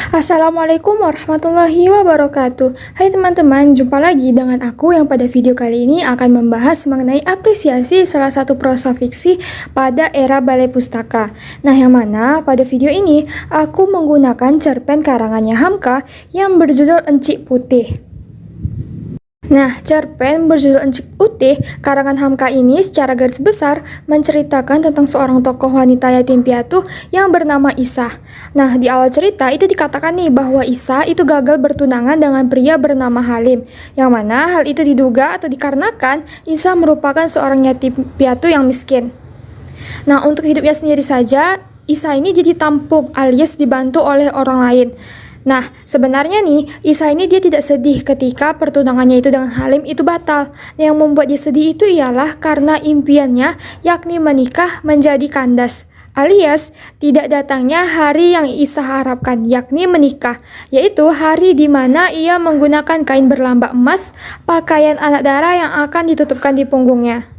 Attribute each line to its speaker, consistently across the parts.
Speaker 1: Assalamualaikum warahmatullahi wabarakatuh. Hai teman-teman, jumpa lagi dengan aku yang pada video kali ini akan membahas mengenai apresiasi salah satu prosa fiksi pada era Balai Pustaka. Nah, yang mana pada video ini aku menggunakan cerpen karangannya Hamka yang berjudul Encik Putih. Nah, cerpen berjudul Encik Putih karangan Hamka ini secara garis besar menceritakan tentang seorang tokoh wanita yatim piatu yang bernama Isah. Nah, di awal cerita itu dikatakan nih bahwa Isah itu gagal bertunangan dengan pria bernama Halim, yang mana hal itu diduga atau dikarenakan Isah merupakan seorang yatim piatu yang miskin. Nah, untuk hidupnya sendiri saja, Isah ini jadi tampung alias dibantu oleh orang lain. Nah, sebenarnya nih, Isah ini dia tidak sedih ketika pertunangannya itu dengan Halim itu batal. Yang membuat dia sedih itu ialah karena impiannya, yakni menikah menjadi kandas. Alias, tidak datangnya hari yang Isah harapkan, yakni menikah, yaitu hari di mana ia menggunakan kain berlambak emas, pakaian anak dara yang akan ditutupkan di punggungnya.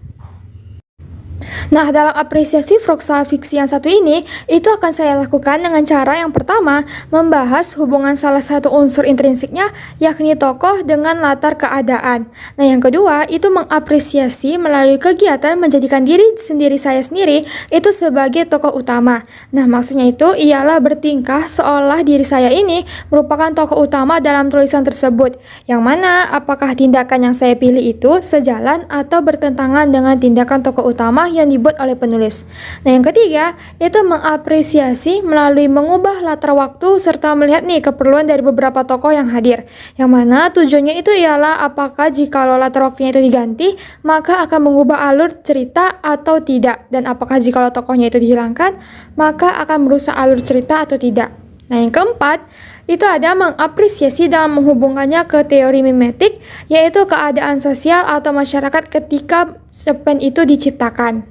Speaker 1: Nah, dalam apresiasi prosa fiksi yang satu ini, itu akan saya lakukan dengan cara yang pertama, membahas hubungan salah satu unsur intrinsiknya, yakni tokoh dengan latar keadaan. Nah, yang kedua, itu mengapresiasi melalui kegiatan menjadikan diri sendiri saya sendiri itu sebagai tokoh utama. Nah, maksudnya itu ialah bertingkah seolah diri saya ini merupakan tokoh utama dalam tulisan tersebut, yang mana apakah tindakan yang saya pilih itu sejalan atau bertentangan dengan tindakan tokoh utama yang dibuat oleh penulis. Nah, yang ketiga itu mengapresiasi melalui mengubah latar waktu serta melihat nih keperluan dari beberapa tokoh yang hadir, yang mana tujuannya itu ialah apakah jikalau latar waktunya itu diganti maka akan mengubah alur cerita atau tidak, dan apakah jikalau tokohnya itu dihilangkan maka akan merusak alur cerita atau tidak. Nah, yang keempat itu ada mengapresiasi dalam menghubungkannya ke teori mimetik, yaitu keadaan sosial atau masyarakat ketika cerpen itu diciptakan.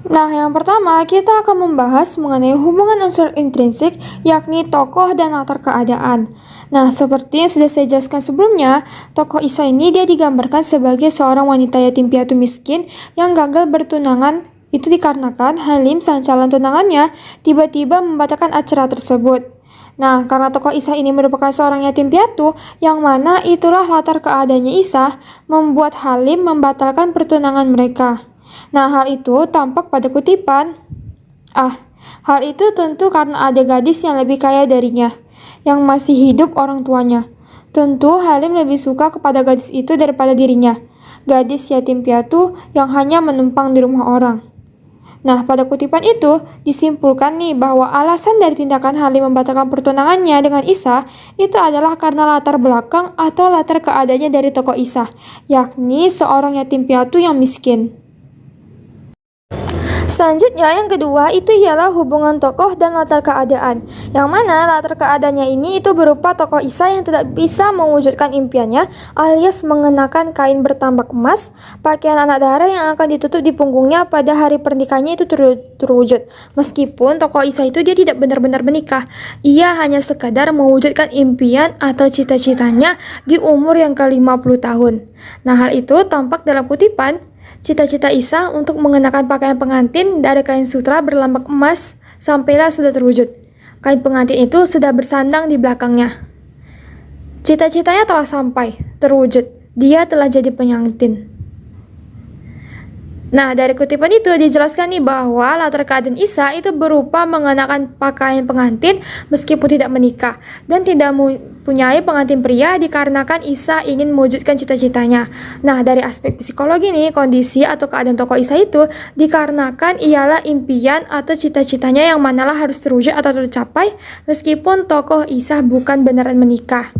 Speaker 1: Nah, yang pertama kita akan membahas mengenai hubungan unsur intrinsik, yakni tokoh dan latar keadaan. Nah, seperti yang sudah saya jelaskan sebelumnya, tokoh Isah ini dia digambarkan sebagai seorang wanita yatim piatu miskin yang gagal bertunangan. Itu dikarenakan Halim, sang calon tunangannya, tiba-tiba membatalkan acara tersebut. Nah, karena tokoh Isah ini merupakan seorang yatim piatu, yang mana itulah latar keadaannya Isah, membuat Halim membatalkan pertunangan mereka. Nah, hal itu tampak pada kutipan. Hal itu tentu karena ada gadis yang lebih kaya darinya, yang masih hidup orang tuanya. Tentu Halim lebih suka kepada gadis itu daripada dirinya, gadis yatim piatu yang hanya menumpang di rumah orang. Nah, pada kutipan itu disimpulkan nih bahwa alasan dari tindakan Halim membatalkan pertunangannya dengan Isah itu adalah karena latar belakang atau latar keadaannya dari tokoh Isah, yakni seorang yatim piatu yang miskin. Selanjutnya yang kedua itu ialah hubungan tokoh dan latar keadaan, yang mana latar keadaannya ini itu berupa tokoh Isah yang tidak bisa mewujudkan impiannya alias mengenakan kain bertambak emas, pakaian anak dara yang akan ditutup di punggungnya pada hari pernikahannya itu terwujud. Meskipun tokoh Isah itu dia tidak benar-benar menikah, ia hanya sekadar mewujudkan impian atau cita-citanya di umur yang ke-50 tahun. Nah, hal itu tampak dalam kutipan. Cita-cita Isah untuk mengenakan pakaian pengantin dari kain sutra berlambak emas sampailah sudah terwujud. Kain pengantin itu sudah bersandang di belakangnya. Cita-citanya telah sampai, terwujud. Dia telah jadi pengantin. Nah, dari kutipan itu dijelaskan nih bahwa latar keadaan Isah itu berupa mengenakan pakaian pengantin meskipun tidak menikah dan tidak mempunyai pengantin pria dikarenakan Isah ingin mewujudkan cita-citanya. Nah, dari aspek psikologi nih, kondisi atau keadaan tokoh Isah itu dikarenakan ialah impian atau cita-citanya yang manalah harus terwujud atau tercapai meskipun tokoh Isah bukan beneran menikah.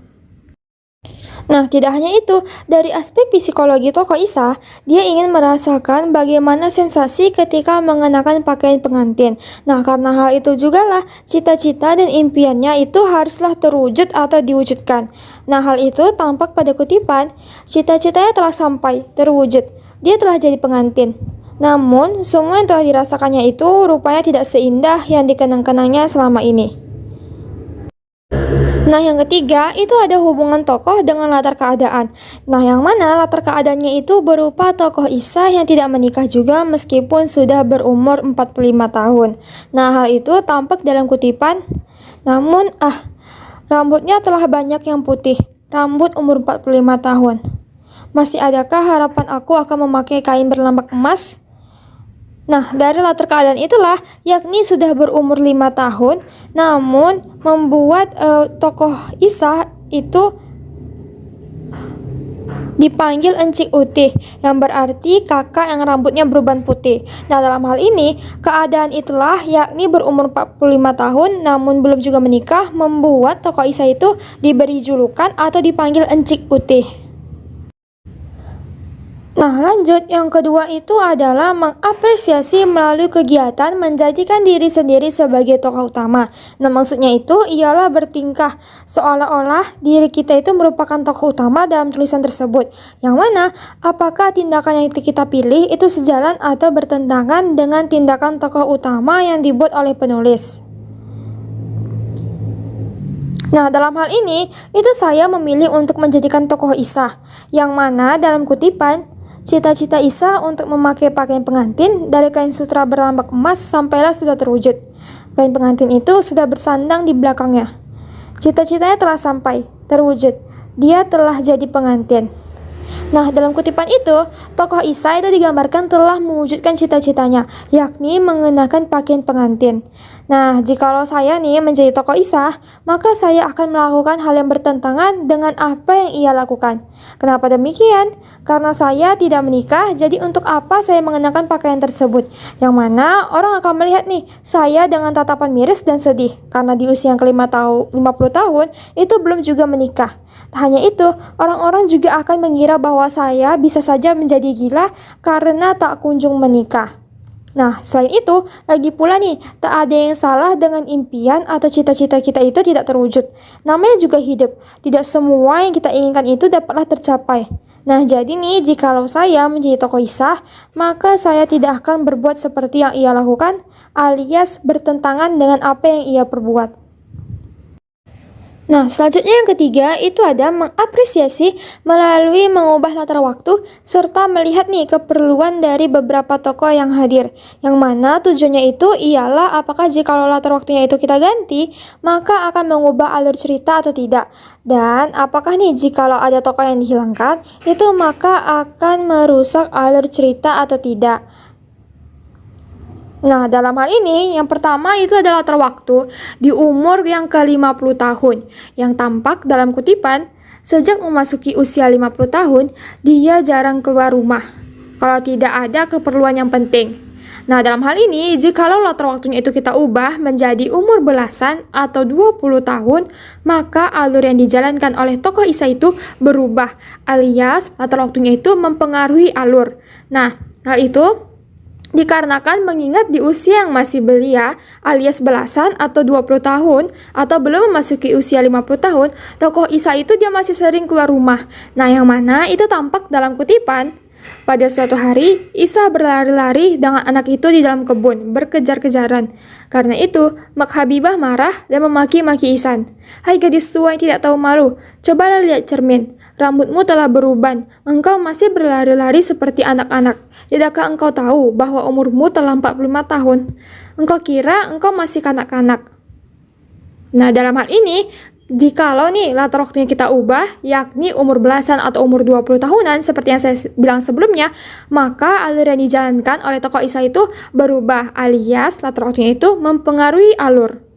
Speaker 1: Nah, tidak hanya itu, dari aspek psikologi tokoh Isah, dia ingin merasakan bagaimana sensasi ketika mengenakan pakaian pengantin. Nah, karena hal itu jugalah cita-cita dan impiannya itu haruslah terwujud atau diwujudkan. Nah, hal itu tampak pada kutipan, cita-citanya telah sampai, terwujud. Dia telah jadi pengantin. Namun, semua yang telah dirasakannya itu rupanya tidak seindah yang dikenang-kenangnya selama ini. Nah, yang ketiga itu ada hubungan tokoh dengan latar keadaan. Nah, yang mana latar keadaannya itu berupa tokoh Isa yang tidak menikah juga meskipun sudah berumur 45 tahun. Nah, hal itu tampak dalam kutipan, namun rambutnya telah banyak yang putih, rambut umur 45 tahun. Masih adakah harapan aku akan memakai kain berlambak emas? Nah, dari latar keadaan itulah, yakni sudah berumur 5 tahun, namun membuat tokoh Isa itu dipanggil Encik Utih, yang berarti kakak yang rambutnya beruban putih. Nah, dalam hal ini, keadaan itulah, yakni berumur 45 tahun, namun belum juga menikah, membuat tokoh Isa itu diberi julukan atau dipanggil Encik Utih. Nah, lanjut, yang kedua itu adalah mengapresiasi melalui kegiatan menjadikan diri sendiri sebagai tokoh utama. Nah, maksudnya itu ialah bertingkah seolah-olah diri kita itu merupakan tokoh utama dalam tulisan tersebut. Yang mana, apakah tindakan yang kita pilih itu sejalan atau bertentangan dengan tindakan tokoh utama yang dibuat oleh penulis. Nah, dalam hal ini, itu saya memilih untuk menjadikan tokoh Isa, yang mana dalam kutipan, cita-cita Isa untuk memakai pakaian pengantin dari kain sutra berlambak emas sampailah sudah terwujud. Kain pengantin itu sudah bersandang di belakangnya. Cita-citanya telah sampai, terwujud. Dia telah jadi pengantin. Nah, dalam kutipan itu, tokoh Isa itu digambarkan telah mewujudkan cita-citanya, yakni mengenakan pakaian pengantin. Nah, jikalau saya nih menjadi tokoh Isa, maka saya akan melakukan hal yang bertentangan dengan apa yang ia lakukan. Kenapa demikian? Karena saya tidak menikah, jadi untuk apa saya mengenakan pakaian tersebut? Yang mana orang akan melihat nih, saya dengan tatapan miris dan sedih, karena di usia yang ke-50 tahun, itu belum juga menikah. Tak hanya itu, orang-orang juga akan mengira bahwa saya bisa saja menjadi gila karena tak kunjung menikah. Nah, selain itu, lagi pula nih, tak ada yang salah dengan impian atau cita-cita kita itu tidak terwujud. Namanya juga hidup, tidak semua yang kita inginkan itu dapatlah tercapai. Nah, jadi nih, jikalau saya menjadi tokoh Isa, maka saya tidak akan berbuat seperti yang ia lakukan, alias bertentangan dengan apa yang ia perbuat. Nah, selanjutnya yang ketiga itu ada mengapresiasi melalui mengubah latar waktu serta melihat nih keperluan dari beberapa tokoh yang hadir. Yang mana tujuannya itu ialah apakah jika latar waktunya itu kita ganti, maka akan mengubah alur cerita atau tidak. Dan apakah nih jikalau ada tokoh yang dihilangkan, itu maka akan merusak alur cerita atau tidak. Nah, dalam hal ini, yang pertama itu adalah latar waktu di umur yang ke-50 tahun, yang tampak dalam kutipan, sejak memasuki usia 50 tahun, dia jarang keluar rumah, kalau tidak ada keperluan yang penting. Nah, dalam hal ini, jikalau latar waktunya itu kita ubah menjadi umur belasan atau 20 tahun, maka alur yang dijalankan oleh tokoh Isa itu berubah, alias latar waktunya itu mempengaruhi alur. Nah, hal itu dikarenakan mengingat di usia yang masih belia alias belasan atau 20 tahun atau belum memasuki usia 50 tahun, tokoh Isa itu dia masih sering keluar rumah. Nah, yang mana itu tampak dalam kutipan, pada suatu hari Isa berlari-lari dengan anak itu di dalam kebun, berkejar-kejaran. Karena itu, Mak Habibah marah dan memaki-maki Ihsan. "Hai gadis tua yang tidak tahu malu, cobalah lihat cermin. Rambutmu telah beruban, engkau masih berlari-lari seperti anak-anak. Tidakkah engkau tahu bahwa umurmu telah 45 tahun? Engkau kira engkau masih kanak-kanak." Nah, dalam hal ini, jikalau nih latar waktunya kita ubah, yakni umur belasan atau umur 20 tahunan, seperti yang saya bilang sebelumnya, maka alur yang dijalankan oleh tokoh Isa itu berubah, alias latar waktunya itu mempengaruhi alur.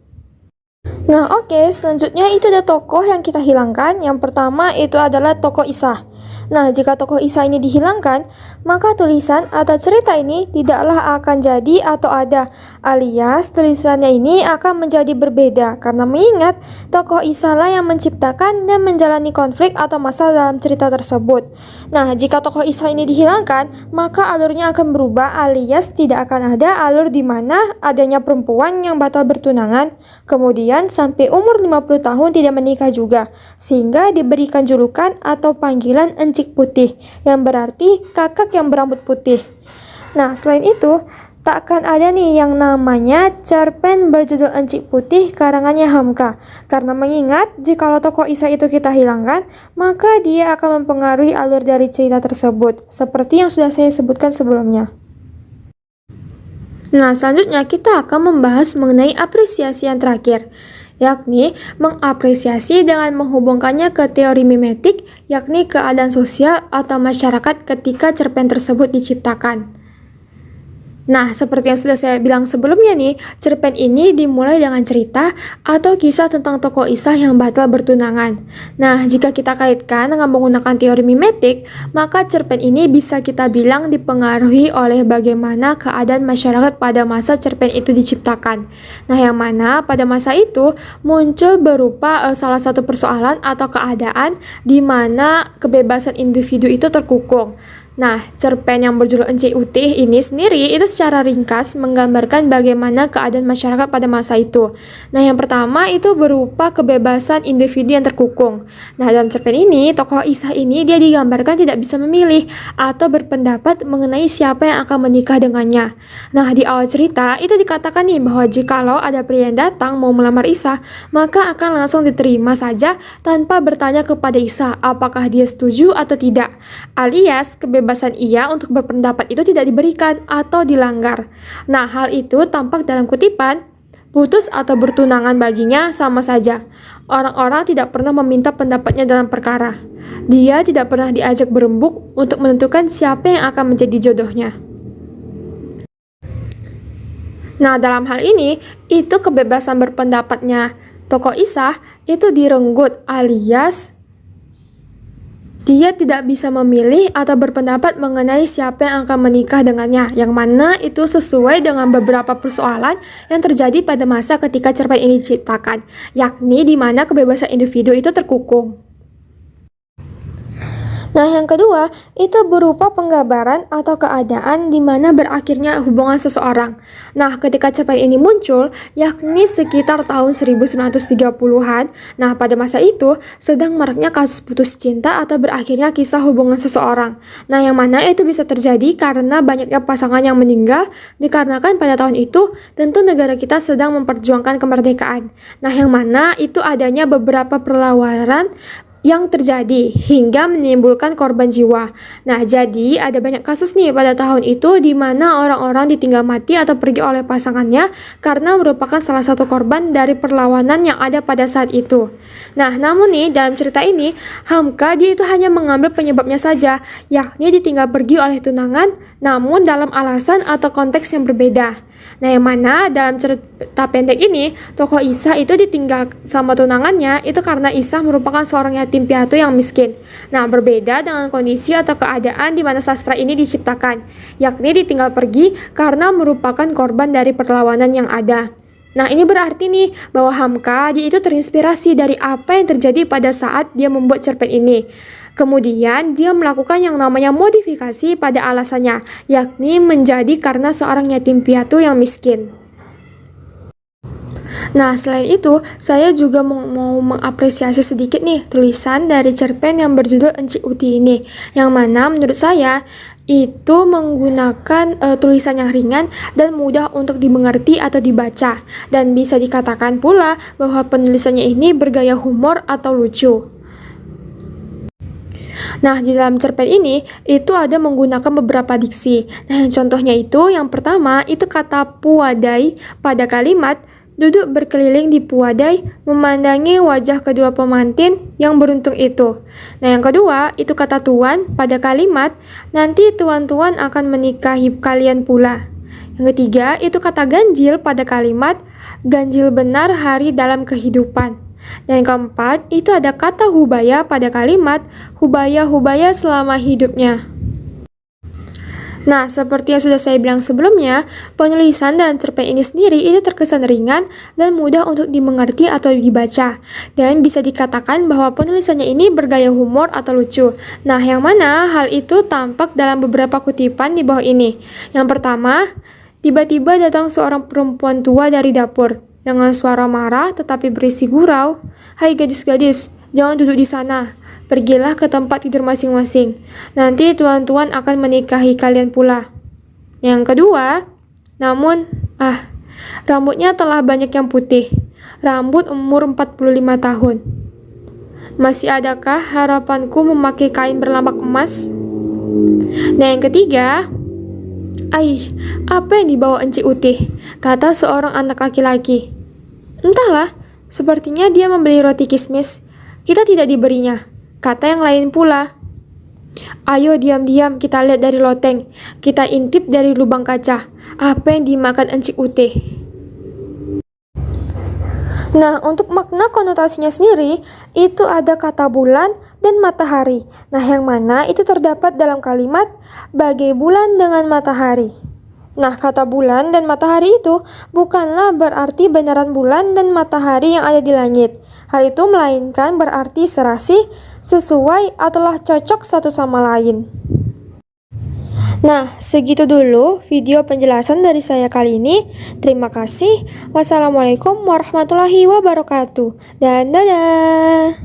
Speaker 1: Nah, oke, selanjutnya itu ada tokoh yang kita hilangkan. Yang pertama itu adalah tokoh Isa. Nah, jika tokoh Isa ini dihilangkan, maka tulisan atau cerita ini tidaklah akan jadi atau ada, alias tulisannya ini akan menjadi berbeda karena mengingat tokoh Isa lah yang menciptakan dan menjalani konflik atau masalah dalam cerita tersebut. Nah, jika tokoh Isa ini dihilangkan, maka alurnya akan berubah, alias tidak akan ada alur di mana adanya perempuan yang batal bertunangan, kemudian sampai umur 50 tahun tidak menikah juga, sehingga diberikan julukan atau panggilan Encik Putih, yang berarti kakak yang berambut putih. Nah, selain itu, tak akan ada nih yang namanya cerpen berjudul Encik Putih karangannya Hamka. Karena mengingat, jikalau tokoh Isa itu kita hilangkan, maka dia akan mempengaruhi alur dari cerita tersebut, seperti yang sudah saya sebutkan sebelumnya. Nah, selanjutnya kita akan membahas mengenai apresiasi yang terakhir, yakni mengapresiasi dengan menghubungkannya ke teori mimetik, yakni keadaan sosial atau masyarakat ketika cerpen tersebut diciptakan. Nah, seperti yang sudah saya bilang sebelumnya nih, cerpen ini dimulai dengan cerita atau kisah tentang tokoh Isa yang batal bertunangan. Nah, jika kita kaitkan dengan menggunakan teori mimetik, maka cerpen ini bisa kita bilang dipengaruhi oleh bagaimana keadaan masyarakat pada masa cerpen itu diciptakan. Nah, yang mana pada masa itu muncul berupa salah satu persoalan atau keadaan di mana kebebasan individu itu terkukung. Nah, cerpen yang berjudul Encik Putih ini sendiri itu secara ringkas menggambarkan bagaimana keadaan masyarakat pada masa itu. Nah, yang pertama itu berupa kebebasan individu yang terkukung. Nah, dalam cerpen ini, tokoh Isa ini dia digambarkan tidak bisa memilih atau berpendapat mengenai siapa yang akan menikah dengannya. Nah, di awal cerita itu dikatakan nih bahwa jikalau ada pria yang datang mau melamar Isa, maka akan langsung diterima saja tanpa bertanya kepada Isa apakah dia setuju atau tidak. Alias, kebebasan ia untuk berpendapat itu tidak diberikan atau dilanggar. Nah, hal itu tampak dalam kutipan, putus atau bertunangan baginya sama saja. Orang-orang tidak pernah meminta pendapatnya dalam perkara. Dia tidak pernah diajak berembuk untuk menentukan siapa yang akan menjadi jodohnya. Nah, dalam hal ini, itu kebebasan berpendapatnya tokoh Isa itu direnggut, alias dia tidak bisa memilih atau berpendapat mengenai siapa yang akan menikah dengannya, yang mana itu sesuai dengan beberapa persoalan yang terjadi pada masa ketika cerpen ini diciptakan, yakni di mana kebebasan individu itu terkukung. Nah, yang kedua, itu berupa penggambaran atau keadaan di mana berakhirnya hubungan seseorang. Nah, ketika cerpen ini muncul, yakni sekitar tahun 1930-an, nah pada masa itu sedang maraknya kasus putus cinta atau berakhirnya kisah hubungan seseorang. Nah, yang mana itu bisa terjadi karena banyaknya pasangan yang meninggal, dikarenakan pada tahun itu tentu negara kita sedang memperjuangkan kemerdekaan. Nah, yang mana itu adanya beberapa perlawanan yang terjadi hingga menimbulkan korban jiwa. Nah, jadi ada banyak kasus nih pada tahun itu di mana orang-orang ditinggal mati atau pergi oleh pasangannya karena merupakan salah satu korban dari perlawanan yang ada pada saat itu. Nah, namun nih dalam cerita ini, Hamka dia itu hanya mengambil penyebabnya saja, yakni ditinggal pergi oleh tunangan, namun dalam alasan atau konteks yang berbeda. Nah, yang mana dalam cerita pendek ini, tokoh Isa itu ditinggal sama tunangannya itu karena Isa merupakan seorang yatim piatu yang miskin. Nah, berbeda dengan kondisi atau keadaan di mana sastra ini diciptakan, yakni ditinggal pergi karena merupakan korban dari perlawanan yang ada. Nah, ini berarti nih bahwa Hamka dia itu terinspirasi dari apa yang terjadi pada saat dia membuat cerpen ini. Kemudian dia melakukan yang namanya modifikasi pada alasannya, yakni menjadi karena seorang yatim piatu yang miskin. Nah, selain itu, saya juga mau mengapresiasi sedikit nih tulisan dari cerpen yang berjudul Encik Putih ini, yang mana menurut saya itu menggunakan tulisan yang ringan dan mudah untuk dimengerti atau dibaca, dan bisa dikatakan pula bahwa penulisannya ini bergaya humor atau lucu. Nah, di dalam cerpen ini itu ada menggunakan beberapa diksi. Nah, contohnya itu yang pertama itu kata puwadai pada kalimat duduk berkeliling di puwadai memandangi wajah kedua pemantin yang beruntung itu. Nah, yang kedua itu kata tuan pada kalimat nanti tuan-tuan akan menikahi kalian pula. Yang ketiga itu kata ganjil pada kalimat ganjil benar hari dalam kehidupan. Dan yang keempat, itu ada kata hubaya pada kalimat hubaya-hubaya selama hidupnya. Nah, seperti yang sudah saya bilang sebelumnya, penulisan dalam cerpen ini sendiri itu terkesan ringan dan mudah untuk dimengerti atau dibaca. Dan bisa dikatakan bahwa penulisannya ini bergaya humor atau lucu. Nah, yang mana hal itu tampak dalam beberapa kutipan di bawah ini. Yang pertama, tiba-tiba datang seorang perempuan tua dari dapur. Dengan suara marah tetapi berisi gurau, "Hai gadis-gadis, jangan duduk di sana. Pergilah ke tempat tidur masing-masing. Nanti tuan-tuan akan menikahi kalian pula."
Speaker 2: Yang kedua, namun, rambutnya telah banyak yang putih. Rambut umur 45 tahun. Masih adakah harapanku memakai kain berlambak emas? Nah, yang ketiga, apa yang dibawa Encik Utih? Kata seorang anak laki-laki. Entahlah, sepertinya dia membeli roti kismis. Kita tidak diberinya, kata yang lain pula. Ayo diam-diam kita lihat dari loteng. Kita intip dari lubang kaca. Apa yang dimakan Encik Utih? Nah, untuk makna konotasinya sendiri, itu ada kata bulan dan matahari. Nah, yang mana itu terdapat dalam kalimat bagai bulan dengan matahari. Nah, kata bulan dan matahari itu bukanlah berarti beneran bulan dan matahari yang ada di langit. Hal itu melainkan berarti serasi, sesuai, ataulah cocok satu sama lain. Nah, segitu dulu video penjelasan dari saya kali ini. Terima kasih. Wassalamualaikum warahmatullahi wabarakatuh. Dan dadah.